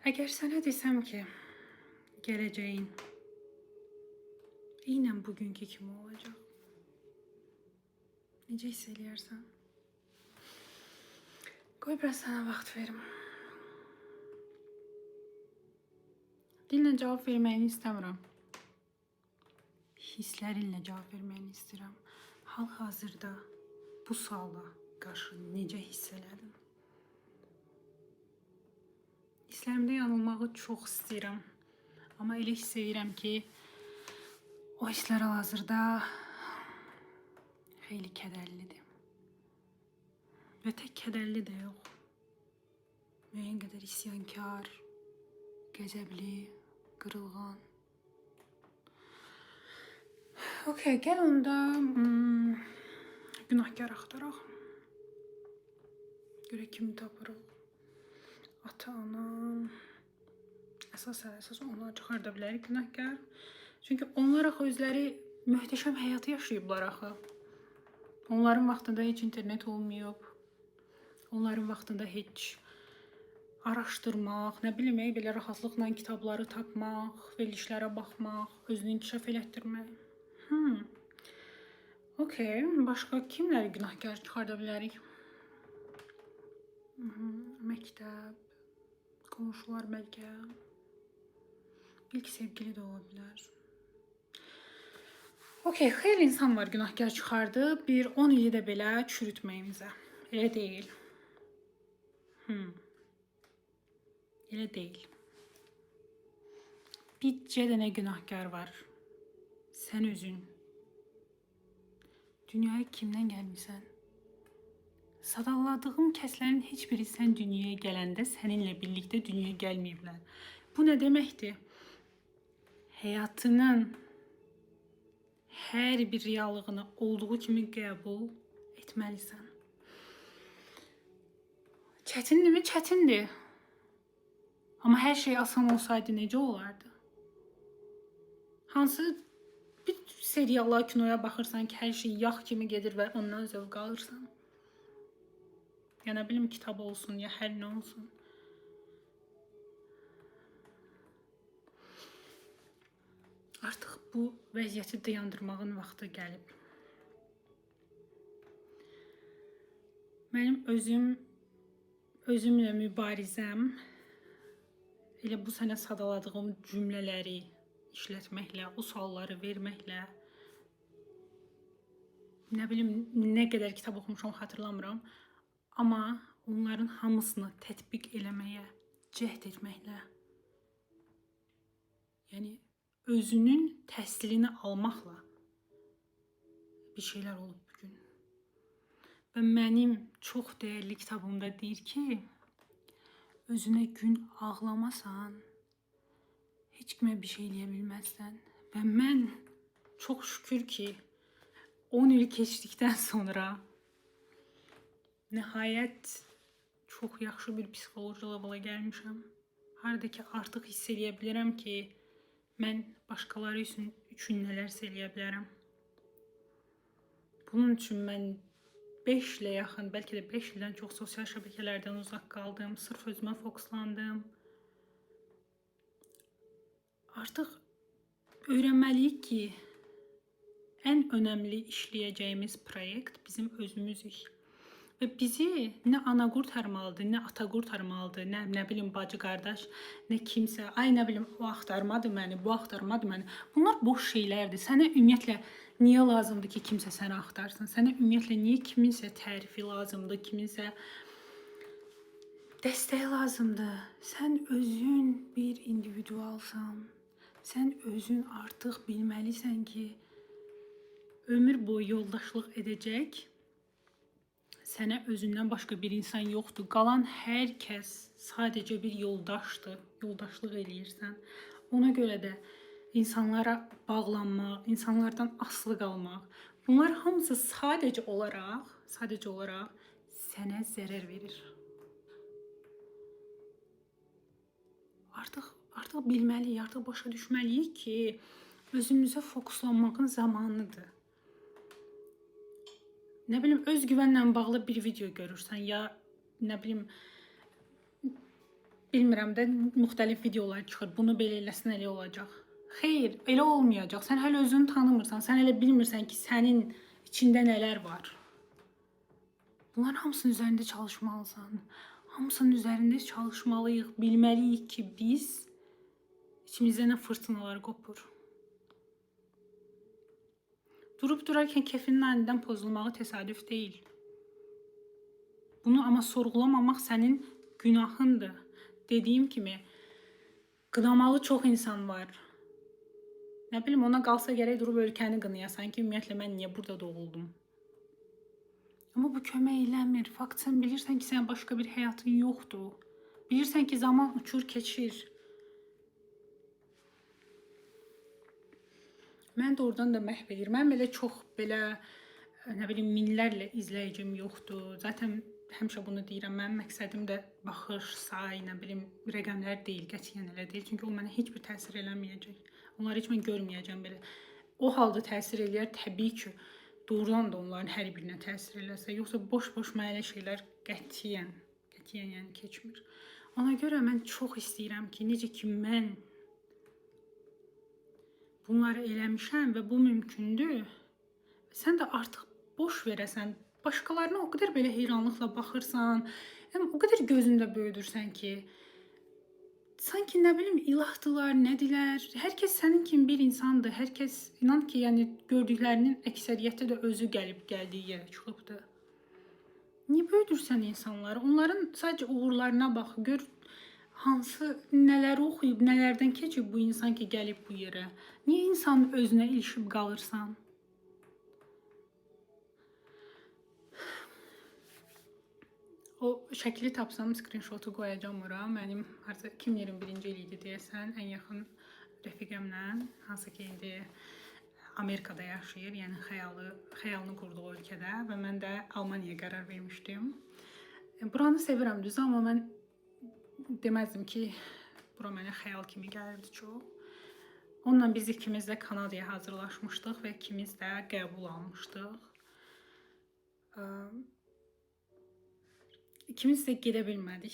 Əgər sənə desəm ki, gələcəyin eynən bugünkü kimi olacaq, necə hiss eləyərsən? Qoy biraz sənə vaxt verim. Dillə cavab verməyini istəmirəm. Hisslərinlə cavab verməyini istəyirəm. Hal-hazırda bu suala qarşı necə hiss elədin? Hisslərimdə yanılmağı çox istəyirəm. Amma elə hiss edirəm ki, o hisslər hal-hazırda xeyli kədərlidir. Və tək kədərli də yox. Müəyyən qədər isyankar, qəzəbli, qırılğan. Okey, gəl onda günahkar axtaraq. Görək kimi tapırıq. Ata, anam. Əsas onlar çıxarda bilərik günahkar. Çünki onlar axı özləri möhtəşəm həyatı yaşayıblar axı. Onların vaxtında heç internet olmayıb. Onların vaxtında heç araşdırmaq, nə bilmək, belə rahatlıqla kitabları tapmaq, verilişlərə baxmaq, özünü inkişaf elətdirmək. Okey, başqa kimləri günahkar çıxarda bilərik? Məktəb, qonşular bəlkə, ilk sevgili də ola bilər. Okey, xeyli insan var günahkar çıxardı, bir 10 ili də belə çürütməyimizə. Elə deyil. Elə deyil. Bircə dənə günahkar var. Sən özün. Dünyaya kimdən gəlmisən? Sadalladığım kəslərin heç biri sən dünyaya gələndə səninlə birlikdə dünyaya gəlməyiblər. Bu nə deməkdir? Həyatının hər bir reallığını olduğu kimi qəbul etməlisən. Çətindirmi? Çətindir. Amma hər şey asan olsaydı necə olardı? Hansı bir seriallar, kinoya baxırsan ki, hər şey yağ kimi gedir və ondan zövq alırsan? Ya nə bilim, kitab olsun, ya hər nə olsun. Artıq bu vəziyyəti dayandırmağın vaxtı gəlib. Mənim özümlə mübarizəm elə bu sənə sadaladığım cümlələri işlətməklə, o sualları verməklə, nə bilim, nə qədər kitab oxumuşam xatırlamıram, amma onların hamısını tətbiq eləməyə cəhd etməklə, yəni özünün təhsilini almaqla bir şeylər olub bugün. Və mənim çox dəyərli kitabımda deyir ki, özünə gün ağlamasan, heç kimə bir şey eləyə bilməzsən. Və mən çox şükür ki, 10 il keçdikdən sonra nəhayət çox yaxşı bir psixoloji levela gəlmişəm. Harada ki, artıq hiss eləyə bilirəm ki, mən başqaları üçün nələrsə eləyə bilərəm. Bunun üçün mən 5 ilə yaxın, bəlkə də 5 ildən çox sosial şəbəkələrdən uzaq qaldım, sırf özümə fokuslandım. Artıq öyrənməliyik ki, ən önəmli işləyəcəyimiz proyekt bizim özümüzük. Və bizi nə ana qurtarmalıdır, nə ata qurtarmalıdır, nə bilim bacı qardaş, nə kimsə, ay nə bilim o axtarmadı məni, bu axtarmadı məni. Bunlar boş şeylərdir. Sənə ümumiyyətlə niyə lazımdır ki, kimsə səni axtarsın? Sənə ümumiyyətlə niyə kiminsə tərifi lazımdır, kiminsə dəstəyi lazımdır? Sən özün bir individualsan. Sən özün artıq bilməlisən ki, ömür boyu yoldaşlıq edəcək sənə özündən başqa bir insan yoxdur. Qalan hər kəs sadəcə bir yoldaşdır. Yoldaşlıq eləyirsən. Ona görə də insanlara bağlanmaq, insanlardan asılı qalmaq, bunlar hamısı sadəcə olaraq sənə zərər verir. Artıq bilməliyik, artıq başa düşməliyik ki, özümüzə fokuslanmağın zamanıdır. Nə bilim, öz güvənlə bağlı bir video görürsən, ya nə bilim, bilmirəm də müxtəlif videolar çıxır. Bunu belə eləsən elə olacaq. Xeyr, elə olmayacaq. Sən hələ özünü tanımırsan. Sən elə bilmirsən ki, sənin içində nələr var. Bunların hamısının üzərində çalışmalısan. Hamısının üzərində çalışmalıyıq. Bilməliyik ki, biz içimizdə nə fırtınalar qopur. Durup durarkən kefinin anidən pozulmağı təsadüf deyil. Bunu ama sorgulamamaq sənin günahındır. Dediyim kimi, qınamalı çox insan var. Nə bilim, ona qalsa gərək durub ölkəni qınayasan ki, ümumiyyətlə mən niyə burada doğuldum? Amma bu kömək eləmir. Fakt sən bilirsən ki, sənin başqa bir həyatın yoxdur. Bilirsən ki, zaman uçur, keçir. Mən də oradan da məhv edir. Mən belə çox belə, nə bilim, minlərlə izləyicim yoxdur. Zaten həmişə bunu deyirəm. Mənim məqsədim də baxış, say, nə bilim, rəqəmlər deyil, qətiyyən elə deyil. Çünki o mənə heç bir təsir eləməyəcək. Onları heç mən görməyəcəm belə. O halda təsir eləyər, təbii ki, doğrudan da onların hər birinə təsir eləsə. Yoxsa boş-boş mənə elə şeylər qətiyyən yəni keçmir. Ona görə mən çox istəyirəm ki, necə ki mən bunları eləmişəm və bu mümkündür. Sən də artıq boş verəsən. Başqalarına o qədər belə heyranlıqla baxırsan, o qədər gözündə böyüdürsən ki, sanki nə bilim ilahdılar, nədilər. Hər kəs sənin kimi bir insandır. Hər kəs inan ki, yəni gördüklərinin əksəriyyəti də özü gəldiyi yerə çıxıbdır. Niyə böyüdürsən insanları? Onların sadəcə uğurlarına bax, gör hansı nələri oxuyub, nələrdən keçib bu insan ki, gəlib bu yerə. Niyə insanın özünə ilişib qalırsan? O şəkli tapsam, screenshotu qoyacağım ora. Mənim artıq 2021-ci il idi deyəsən, ən yaxın rəfiqəmlə, hansı ki indi Amerikada yaşayır, yəni xəyalını qurduğu ölkədə və mən də Almaniyaya qərar vermişdim. Buranı sevirəm düzü, amma mən deməzdim ki, bura mənə xəyal kimi gəlirdi çox. Onunla biz ikimiz də Kanadaya hazırlaşmışdıq və ikimiz də qəbul almışdıq. İkimiz də gedə bilmədik.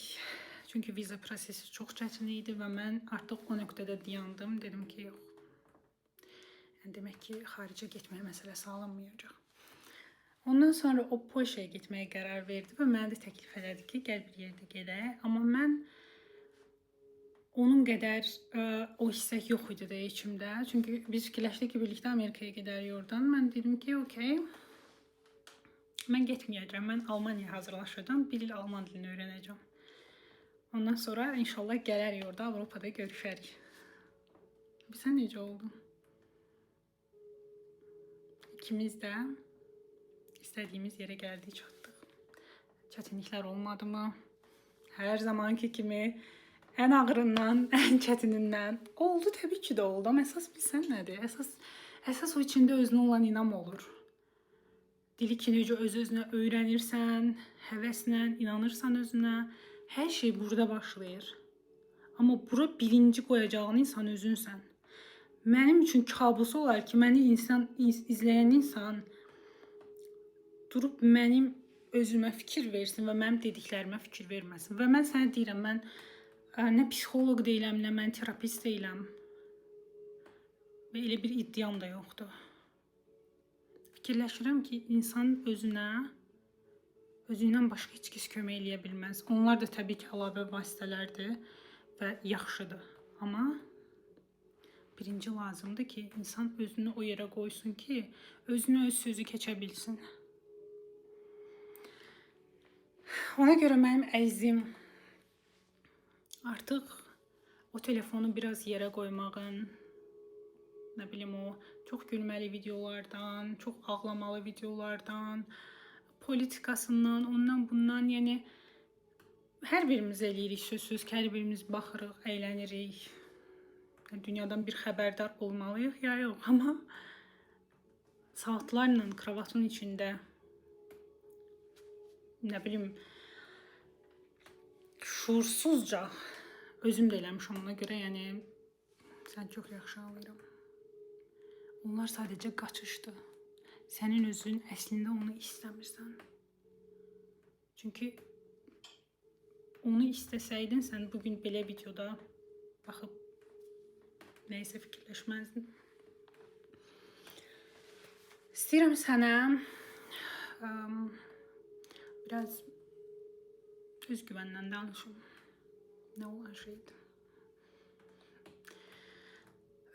Çünki viza prosesi çox çətin idi və mən artıq o nöqtədə dayandım. Dedim ki, yox. Yəni, demək ki, xaricə getməyə məsələsi alınmayacaq. Ondan sonra o Polşaya getməyə qərar verdi və mənə də təklif elədi ki, gəl bir yerdə gedək. Amma mən onun qədər o hissək yox idi də içimdə. Çünki biz fikirləşdik ki, birlikdə Amerikaya gedərik oradan. Mən dedim ki, okey. Mən getməyəcəm, mən Almaniyaya hazırlaşacağım, bir il Alman dilini öyrənəcəm. Ondan sonra inşallah gələrik orada, Avropada görüşərik. Bizə necə oldu? İkimiz də istədiyimiz yerə gəldik, çatdıq. Çətinliklər olmadı mı? Hər zamanki kimi ən ağırından, ən çətinindən oldu, təbii ki də oldu. Amma əsas bilsən nədir? Əsas o içində özünə olan inam olur. Dili ki, necə öz-özünə öyrənirsən, həvəslə, inanırsan özünə, hər şey burada başlayır. Amma bura birinci qoyacağın insan özünsən. Mənim üçün kabus olar ki, məni izləyən insan durub mənim özümə fikir versin və mənim dediklərimə fikir verməsin. Və mən sənə deyirəm, mən nə psixoloq deyiləm, nə mən terapist deyiləm. Və elə bir iddiam da yoxdur. Fikirləşirəm ki, insan özündən başqa heç kəs kömək eləyə bilməz. Onlar da təbii ki, əlavə vasitələrdir və yaxşıdır. Amma birinci lazımdır ki, insan özünü o yerə qoysun ki, özünü öz sözü keçə bilsin. Ona görə mənim əzizim artıq o telefonu biraz yerə qoymağın, nə bilim o çox gülməli videolardan, çox ağlamalı videolardan, politikasından, ondan bundan, yəni hər birimiz eləyirik sözsüz ki, hər birimiz baxırıq, əylənirik. Dünyadan bir xəbərdar olmalıyıq ya yox, amma saatlarla kravatın içində, nə bilim, şuursuzca özüm də eləmişəm ona görə, yəni sən çox yaxşı anlayıram. Onlar sadəcə qaçışdı. Sənin özün əslində onu istəmirsən. Çünki onu istəsəydin, sən bugün belə videoda baxıb nəysə fikirləşməzdin. İstəyirəm sənə biraz özgüvəndən danışım. Nə olan şeydir?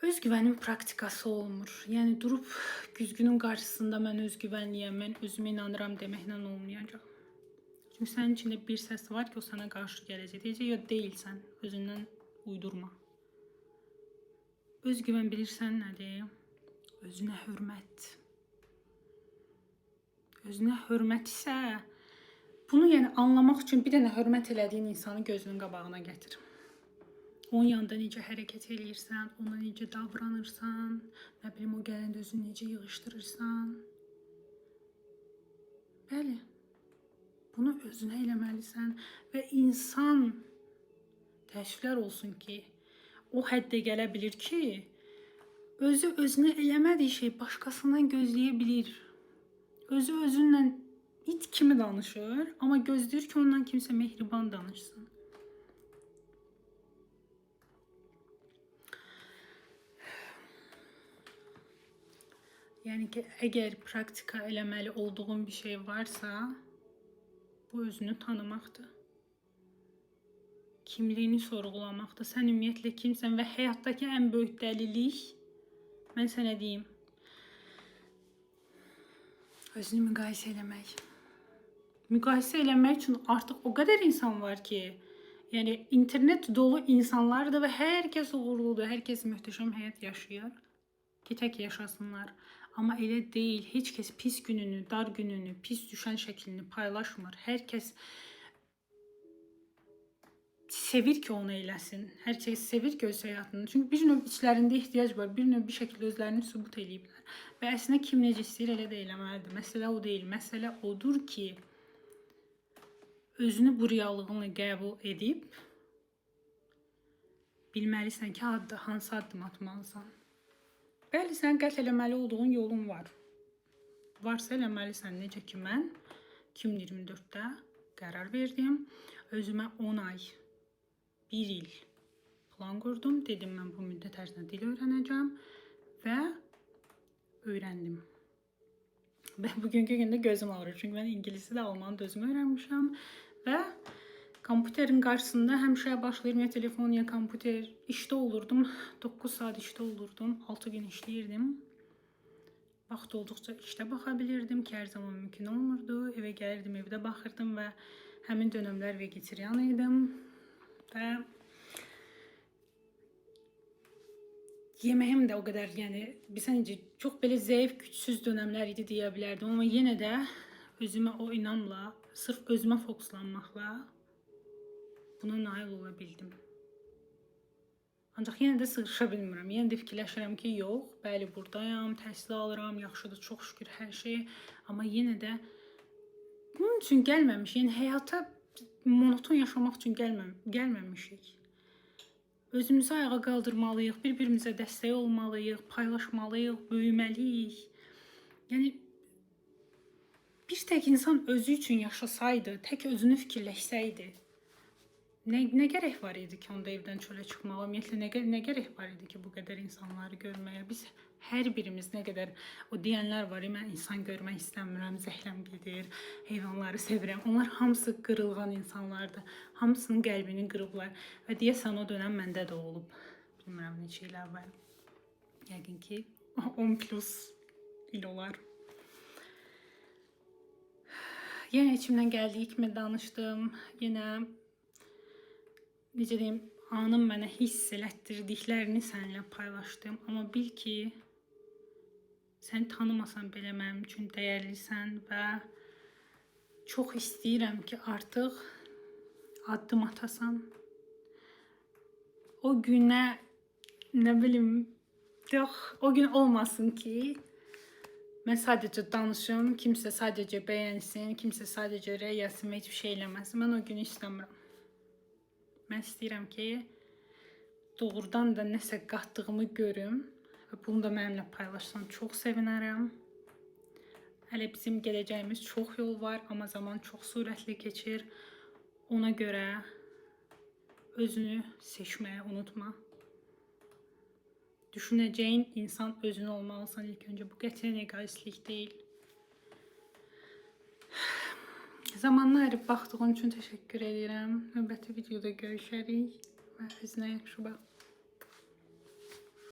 Özgüvənin praktikası olmur. Yəni durub güzgünün qarşısında mən özgüvənliyəm, mən özümə inanıram deməklə olmayacaq. Çünki sənin içində bir səs var ki, o sana qarşı gələcək. Deyəcək, ya deyilsən, özündən uydurma. Özgüvən bilirsən nədir? Özünə hörmət. Özünə hörmət isə, bunu yəni anlamaq üçün bir dənə hörmət elədiyin insanı gözünün qabağına gətir. Onun yanında necə hərəkət eləyirsən, ona necə davranırsan, nə bilim, o gələndə özünü necə yığışdırırsan. Bəli, bunu özünə eləməlisən və insan, təəssüflər olsun ki, o həddə gələ bilir ki, özü özünə eləmədiyi şey başqasından gözləyə bilir. Özü özünlə it kimi danışır, amma gözləyir ki, ondan kimsə mehriban danışsın. Yəni ki, əgər praktika eləməli olduğun bir şey varsa, bu özünü tanımaqdır. Kimliyini sorğulamaqdır. Sən ümumiyyətlə kimsən və həyatdakı ən böyük dəlilik, mən sənə deyim, özünü müqayisə eləmək. Müqayisə eləmək üçün artıq o qədər insan var ki, yəni internet dolu insanlardır və hər kəs uğurludur, hər kəs möhtəşəm həyat yaşayır ki, tək yaşasınlar. Amma elə deyil, heç kəs pis gününü, dar gününü, pis düşən şəklini paylaşmır. Hər kəs sevir ki, onu eləsin. Hər kəs sevir ki, öz həyatını. Çünki bir növ içlərində ehtiyac var, bir növ bir şəkildə özlərini sübut eləyiblər. Və əslində kim necə istəyir, elə də eləməlidir. Məsələ o deyil, məsələ odur ki, özünü bu reallığını qəbul edib, bilməlisən ki, hansı addım atmalısan. Bəli, sən qət eləməli olduğun yolun var. Varsa eləməlisən, necə ki mən 2024-də qərar verdim. Özümə 10 ay, 1 il plan qurdum. Dedim, mən bu müddət ərzində dil öyrənəcəm və öyrəndim. Və bugünkü gündə gözüm ağrır. Çünki mən İngilisi də, Almanı da özüm öyrənmişəm və kompüterin qarşısında həmişə başlayırım, ya telefon, ya kompüter. İşdə olurdum, 9 saat işdə olurdum, 6 gün işləyirdim. Vaxt olduqca işdə baxa bilirdim ki, hər zaman mümkün olmurdu. Evə gəlirdim, evdə baxırdım və həmin dönəmlər vegetarian idim. Və yeməyim də o qədər, yəni, bilsən necə, çox belə zəif, gücsüz dönəmlər idi deyə bilərdim. Amma yenə də özümə o inamla, sırf özümə fokuslanmaqla buna nail ola bildim. Ancaq yenə də sığışa bilmirəm. Yenə də fikirləşirəm ki, yox, bəli, buradayam, təhsil alıram, yaxşıdır, çox şükür hər şey. Amma yenə də bunun üçün gəlməmiş, yəni həyata monoton yaşamaq üçün gəlməmişik. Özümüzü ayağa qaldırmalıyıq, bir-birimizə dəstək olmalıyıq, paylaşmalıyıq, böyüməliyik. Yəni, bir tək insan özü üçün yaşasaydı, tək özünü fikirləşsəydi, nə gərək var idi ki, onda evdən çölə çıxmağa? Ümumiyyətlə, nə gərək var idi ki, bu qədər insanları görməyə? Biz hər birimiz nə qədər, o deyənlər var, mən insan görmək istəmirəm, zəhləm gedir, heyvanları sevirəm. Onlar hamısı qırılğan insanlardır. Hamısının qəlbini qırıblar. Və deyəsən o dönəm məndə də olub. Bilmirəm neçə il əvvəl. Yəqin ki, 10+ il olar. Yenə içimdən gəldiyi kimi danışdım. Yenə necə deyim, anım mənə hiss elətdirdiklərini səninlə paylaşdım. Amma bil ki, sən tanımasan belə mənim üçün dəyərlisən və çox istəyirəm ki, artıq addım atasan. O günə, nə bilim, yox, o gün olmasın ki, mən sadəcə danışım, kimsə sadəcə bəyənsin, kimsə sadəcə rəyəsim, heç bir şey eləməsin. Mən o günü istəmirəm. Mən istəyirəm ki, doğrudan da nəsə qatdığımı görüm və bunu da mənimlə paylaşsan çox sevinərəm. Hələ bizim gedəcəyimiz çox yol var, amma zaman çox sürətli keçir. Ona görə özünü seçməyi unutma. Düşünəcəyin insan özün olmalısan ilk öncə. Bu qətiyyən egoistlik deyil. Zamanını ayırıb baxdığın üçün təşəkkür edirəm. Növbəti videoda görüşərik və özünə yaxşı bax.